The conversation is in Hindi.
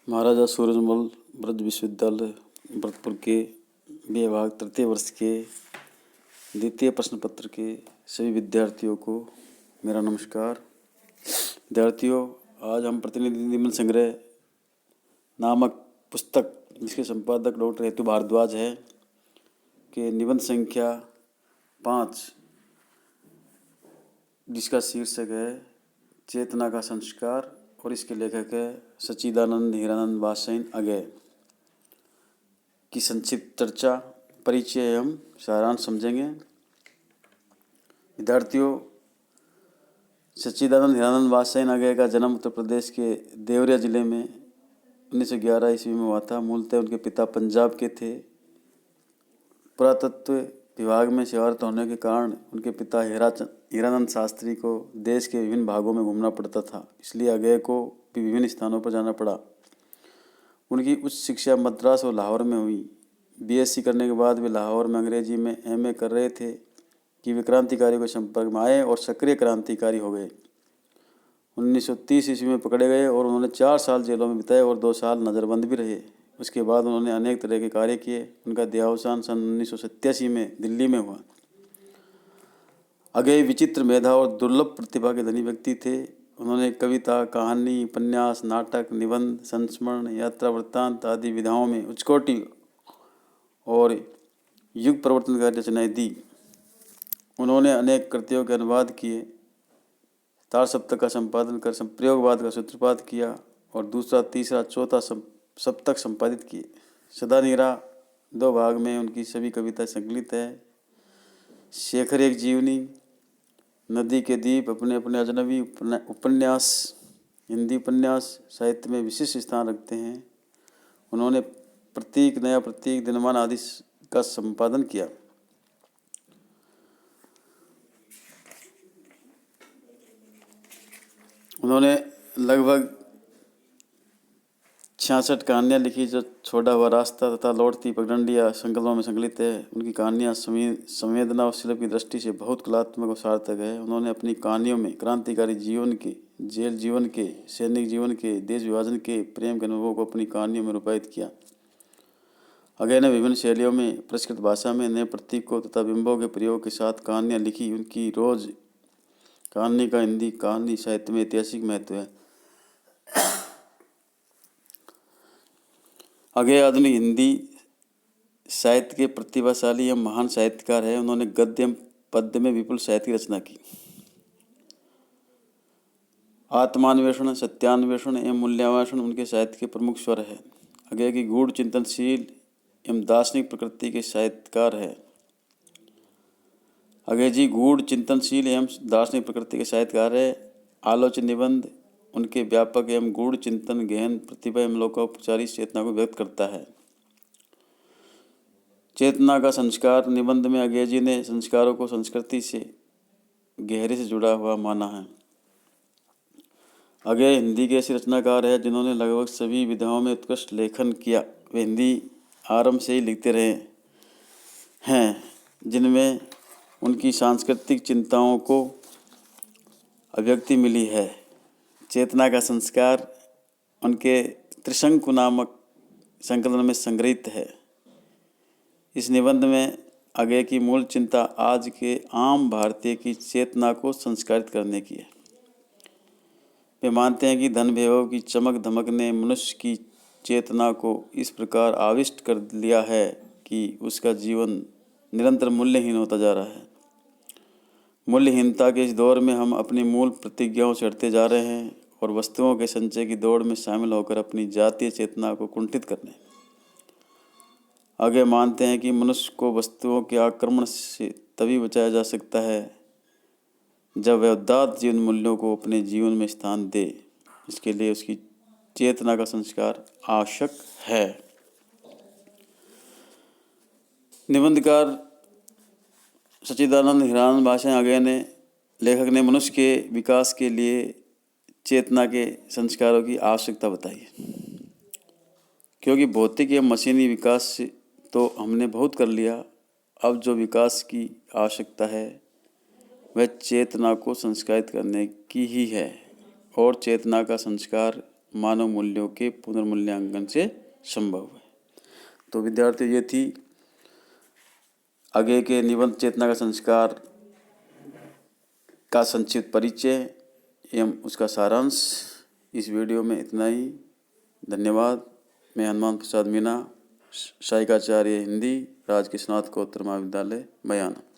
महाराजा सूरजमल ब्रज विश्वविद्यालय भरतपुर के विभाग तृतीय वर्ष के द्वितीय प्रश्न पत्र के सभी विद्यार्थियों को मेरा नमस्कार। विद्यार्थियों, आज हम प्रतिनिधि निबंध संग्रह नामक पुस्तक, जिसके संपादक डॉक्टर हेतु भारद्वाज है, के निबंध संख्या 5, जिसका शीर्षक है चेतना का संस्कार, और इसके लेखक है सच्चिदानंद हीरानंद वात्स्ययन अगेय, की संक्षिप्त चर्चा, परिचय एवं सारांश समझेंगे। विद्यार्थियों, सच्चिदानंद हीरानंद वात्स्ययन अगेय का जन्म उत्तर प्रदेश के देवरिया जिले में 1911 ईस्वी में हुआ था। मूलतः उनके पिता पंजाब के थे। पुरातत्व विभाग में सेवारत होने के कारण उनके पिता हीरानंद शास्त्री को देश के विभिन्न भागों में घूमना पड़ता था, इसलिए अगेय को भी विभिन्न स्थानों पर जाना पड़ा। उनकी उच्च शिक्षा मद्रास और लाहौर में हुई। बीएससी करने के बाद वे लाहौर में अंग्रेजी में एमए कर रहे थे कि वे क्रांतिकारियों के संपर्क में आए और सक्रिय क्रांतिकारी हो गए। 1930 ईस्वी में पकड़े गए और उन्होंने 4 साल जेलों में बिताए और 2 साल नज़रबंद भी रहे। उसके बाद उन्होंने अनेक तरह के कार्य किए। उनका देहावसान सन 1987 में दिल्ली में हुआ। अगेय विचित्र मेधा और दुर्लभ प्रतिभा के धनी व्यक्ति थे। उन्होंने कविता, कहानी, उपन्यास, नाटक, निबंध, संस्मरण, यात्रा वृत्तांत आदि विधाओं में उच्चकोटि और युग प्रवर्तनकारी रचनाएं दी। उन्होंने अनेक कृतियों के अनुवाद किए, तार सप्तक का संपादन कर प्रयोगवाद का सूत्रपात किया और दूसरा, तीसरा, चौथा सप्तक संपादित किए। सदानीरा 2 भाग में उनकी सभी कविताएं संकलित है। शेखर एक जीवनी, नदी के द्वीप, अपने अपने अजनबी उपन्यास हिंदी उपन्यास साहित्य में विशिष्ट स्थान रखते हैं। उन्होंने प्रतीक, नया प्रतीक, दिनमान आदि का संपादन किया। उन्होंने लगभग 66 कहानियाँ लिखी, जो छोड़ा हुआ रास्ता तथा लौटती पगडंडियाँ संकलनों में संकलित है। उनकी कहानियाँ संवेदना और शिल्प की दृष्टि से बहुत कलात्मक और सार्थक है। उन्होंने अपनी कहानियों में क्रांतिकारी जीवन के, जेल जीवन के, सैनिक जीवन के, देश विभाजन के, प्रेम के अनुभवों को अपनी कहानियों में रूपायित किया। अगेय ने विभिन्न शैलियों में परिष्कृत भाषा में नए प्रतीकों तथा बिंबों के प्रयोग के साथ कहानियाँ लिखी। उनकी रोज कहानी का हिंदी कहानी साहित्य में ऐतिहासिक महत्व है। अगेय आधुनिक हिंदी साहित्य के प्रतिभाशाली एवं महान साहित्यकार है। उन्होंने गद्य एवं पद्य में विपुल साहित्य की रचना की। आत्मान्वेषण, सत्यान्वेषण एवं मूल्यांवेषण उनके साहित्य के प्रमुख स्वर है। अगेय की गूढ़ चिंतनशील एवं दार्शनिक प्रकृति के साहित्यकार है। अगेय जी गूढ़ चिंतनशील एवं दार्शनिक प्रकृति के साहित्यकार है। आलोचन निबंध उनके व्यापक एवं गूढ़ चिंतन, गहन प्रतिभा एवं लोकोपचारी चेतना को व्यक्त करता है। चेतना का संस्कार निबंध में अगेय जी ने संस्कारों को संस्कृति से गहरे से जुड़ा हुआ माना है। अगेय हिंदी के ऐसे रचनाकार है जिन्होंने लगभग सभी विधाओं में उत्कृष्ट लेखन किया। वे हिंदी आरंभ से ही लिखते रहे हैं, जिनमें उनकी सांस्कृतिक चिंताओं को अभिव्यक्ति मिली है। चेतना का संस्कार उनके त्रिशंकु नामक संकलन में संग्रहित है। इस निबंध में अगेय की मूल चिंता आज के आम भारतीय की चेतना को संस्कारित करने की है। वे मानते हैं कि धन वैभव की चमक धमक ने मनुष्य की चेतना को इस प्रकार आविष्ट कर लिया है कि उसका जीवन निरंतर मूल्यहीन होता जा रहा है। मूल्यहीनता के इस दौर में हम अपनी मूल प्रतिज्ञाओं से हटते जा रहे हैं और वस्तुओं के संचय की दौड़ में शामिल होकर अपनी जातीय चेतना को कुंठित करने। आगे मानते हैं कि मनुष्य को वस्तुओं के आक्रमण से तभी बचाया जा सकता है जब वह उदात्त जीवन मूल्यों को अपने जीवन में स्थान दे। इसके लिए उसकी चेतना का संस्कार आवश्यक है। निबंधकार सच्चिदानंद हीरानंद वात्स्ययन अगेय ने लेखक ने मनुष्य के विकास के लिए चेतना के संस्कारों की आवश्यकता बताई, क्योंकि भौतिक एवं मशीनी विकास तो हमने बहुत कर लिया। अब जो विकास की आवश्यकता है वह चेतना को संस्कारित करने की ही है, और चेतना का संस्कार मानव मूल्यों के पुनर्मूल्यांकन से संभव है। तो विद्यार्थी, ये थी आगे के निबंध चेतना का संस्कार का संक्षिप्त परिचय एवं उसका सारांश। इस वीडियो में इतना ही। धन्यवाद। मैं हनुमान प्रसाद मीना, सहायकाचार्य हिंदी, राजकीय स्नातकोत्तर महाविद्यालय, बयाना।